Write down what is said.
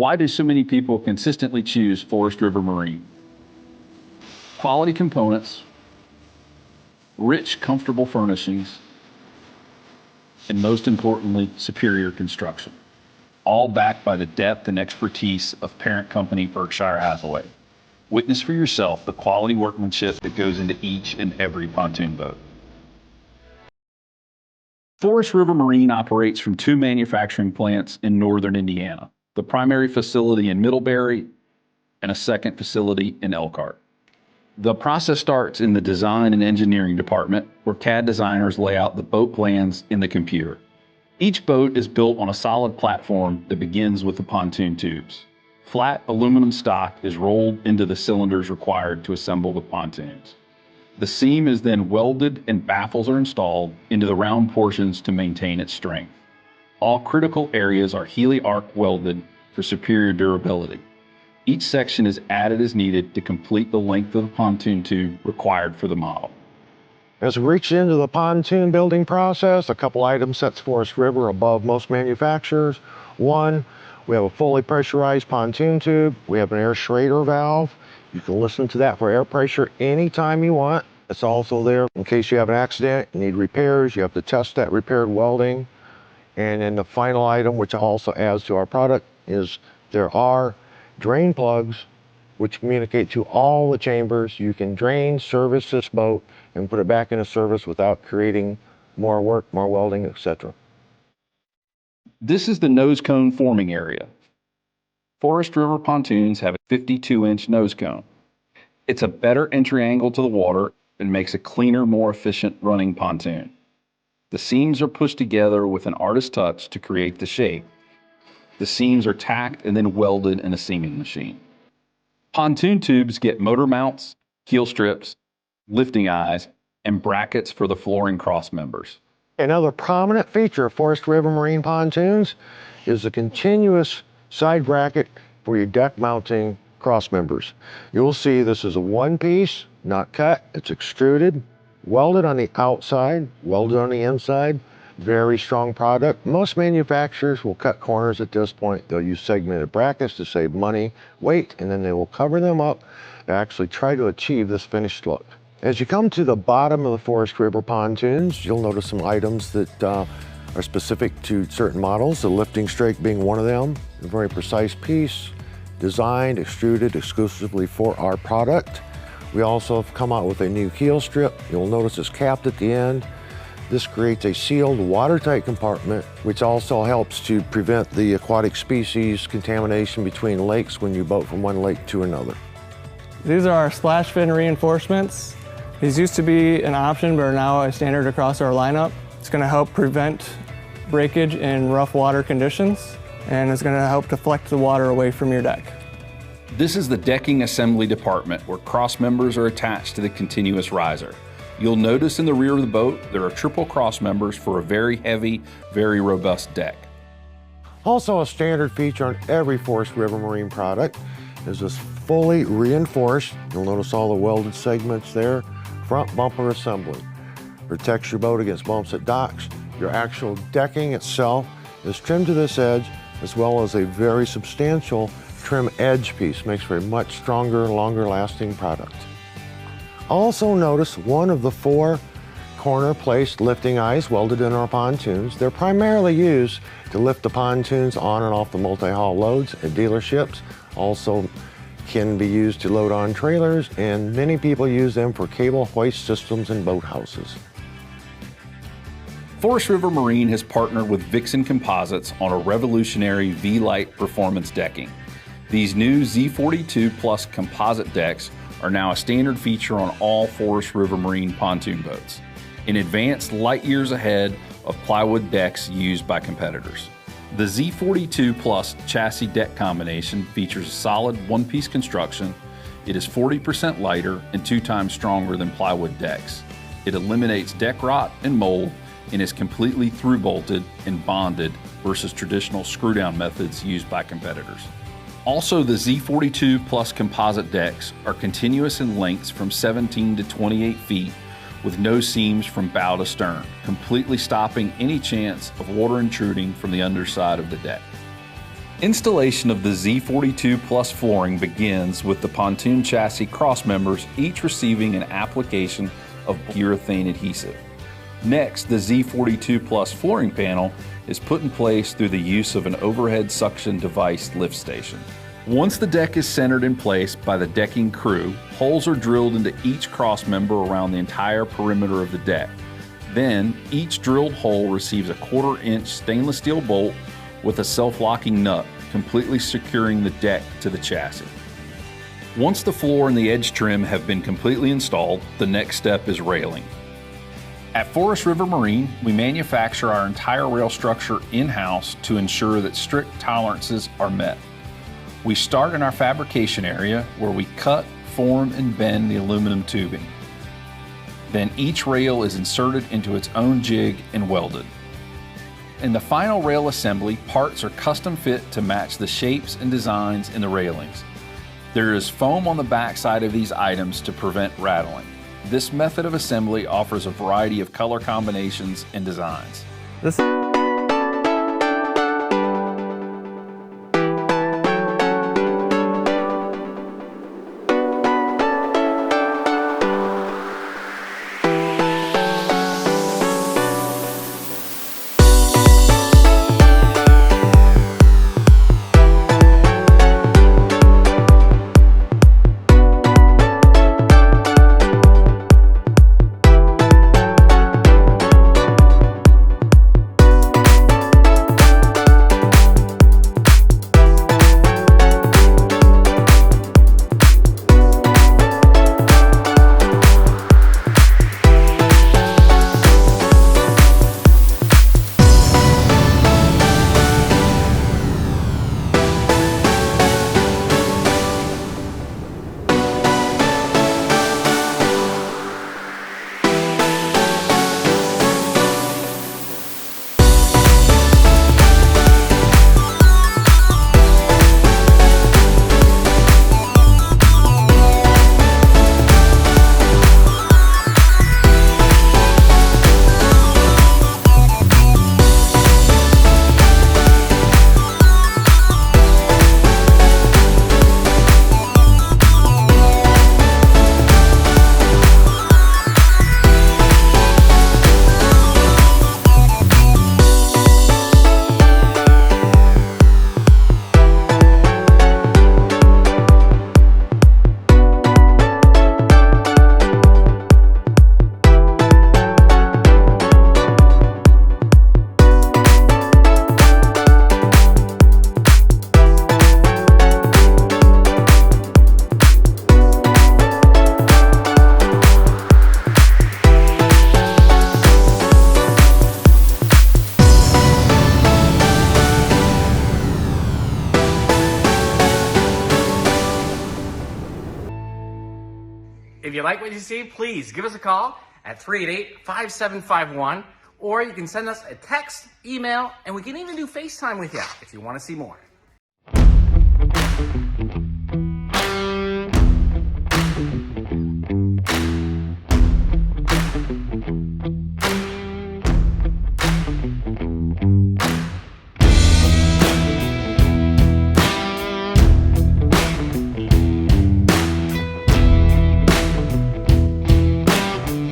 Why do so many people consistently choose Forest River Marine? Quality components, rich, comfortable furnishings, and most importantly, superior construction. All backed by the depth and expertise of parent company Berkshire Hathaway. Witness for yourself the quality workmanship that goes into each and every pontoon boat. Forest River Marine operates from 2 manufacturing plants in northern Indiana, the primary facility in Middlebury and a second facility in Elkhart. The process starts in the design and engineering department, where CAD designers lay out the boat plans in the computer. Each boat is built on a solid platform that begins with the pontoon tubes. Flat aluminum stock is rolled into the cylinders required to assemble the pontoons. The seam is then welded and baffles are installed into the round portions to maintain its strength. All critical areas are heli-arc welded for superior durability. Each section is added as needed to complete the length of the pontoon tube required for the model. As we reach into the pontoon building process, a couple items sets Forest River above most manufacturers. One, we have a fully pressurized pontoon tube. We have an air Schrader valve. You can listen to that for air pressure anytime you want. It's also there in case you have an accident, you need repairs, you have to test that repaired welding. And then the final item, which also adds to our product, is there are drain plugs which communicate to all the chambers. You can drain, service this boat, and put it back into service without creating more work, more welding, etc. This is the nose cone forming area. Forest River pontoons have a 52-inch nose cone. It's a better entry angle to the water and makes a cleaner, more efficient running pontoon. The seams are pushed together with an artist's touch to create the shape. The seams are tacked and then welded in a seaming machine. Pontoon tubes get motor mounts, keel strips, lifting eyes, and brackets for the flooring cross members. Another prominent feature of Forest River Marine pontoons is the continuous side bracket for your deck mounting cross members. You'll see this is a one piece, not cut, it's extruded, welded on the outside, welded on the inside. Very strong product. Most manufacturers will cut corners at this point. They'll use segmented brackets to save money, weight, and then they will cover them up to actually try to achieve this finished look. As you come to the bottom of the Forest River pontoons, you'll notice some items that are specific to certain models, the lifting strake being one of them. A very precise piece, designed, extruded exclusively for our product. We also have come out with a new keel strip. You'll notice it's capped at the end. This creates a sealed, watertight compartment, which also helps to prevent the aquatic species contamination between lakes when you boat from one lake to another. These are our splash fin reinforcements. These used to be an option, but are now a standard across our lineup. It's going to help prevent breakage in rough water conditions, and it's going to help deflect the water away from your deck. This is the decking assembly department where cross members are attached to the continuous riser. You'll notice in the rear of the boat, there are triple cross members for a very heavy, very robust deck. Also a standard feature on every Forest River Marine product is this fully reinforced, you'll notice all the welded segments there, front bumper assembly. Protects your boat against bumps at docks. Your actual decking itself is trimmed to this edge, as well as a very substantial trim edge piece. Makes for a much stronger, longer lasting product. Also notice one of the 4 corner placed lifting eyes welded in our pontoons. They're primarily used to lift the pontoons on and off the multi-haul loads at dealerships. Also can be used to load on trailers, and many people use them for cable hoist systems in boathouses. Forest River Marine has partnered with Vixen Composites on a revolutionary V-Lite performance decking. These new Z42 Plus composite decks are now a standard feature on all Forest River Marine pontoon boats, in advanced light years ahead of plywood decks used by competitors. The Z42 Plus chassis deck combination features a solid one-piece construction. It is 40% lighter and 2 times stronger than plywood decks. It eliminates deck rot and mold and is completely through-bolted and bonded versus traditional screw-down methods used by competitors. Also, the Z42 Plus composite decks are continuous in lengths from 17 to 28 feet with no seams from bow to stern, completely stopping any chance of water intruding from the underside of the deck. Installation of the Z42 Plus flooring begins with the pontoon chassis cross members each receiving an application of urethane adhesive. Next, the Z42 Plus flooring panel is put in place through the use of an overhead suction device lift station. Once the deck is centered in place by the decking crew, holes are drilled into each cross member around the entire perimeter of the deck. Then, each drilled hole receives a 1/4 inch stainless steel bolt with a self-locking nut, completely securing the deck to the chassis. Once the floor and the edge trim have been completely installed, the next step is railing. At Forest River Marine, we manufacture our entire rail structure in-house to ensure that strict tolerances are met. We start in our fabrication area where we cut, form, and bend the aluminum tubing. Then each rail is inserted into its own jig and welded. In the final rail assembly, parts are custom fit to match the shapes and designs in the railings. There is foam on the backside of these items to prevent rattling. This method of assembly offers a variety of color combinations and designs. If you like what you see, please give us a call at 388-5751, or you can send us a text, email, and we can even do FaceTime with you if you want to see more.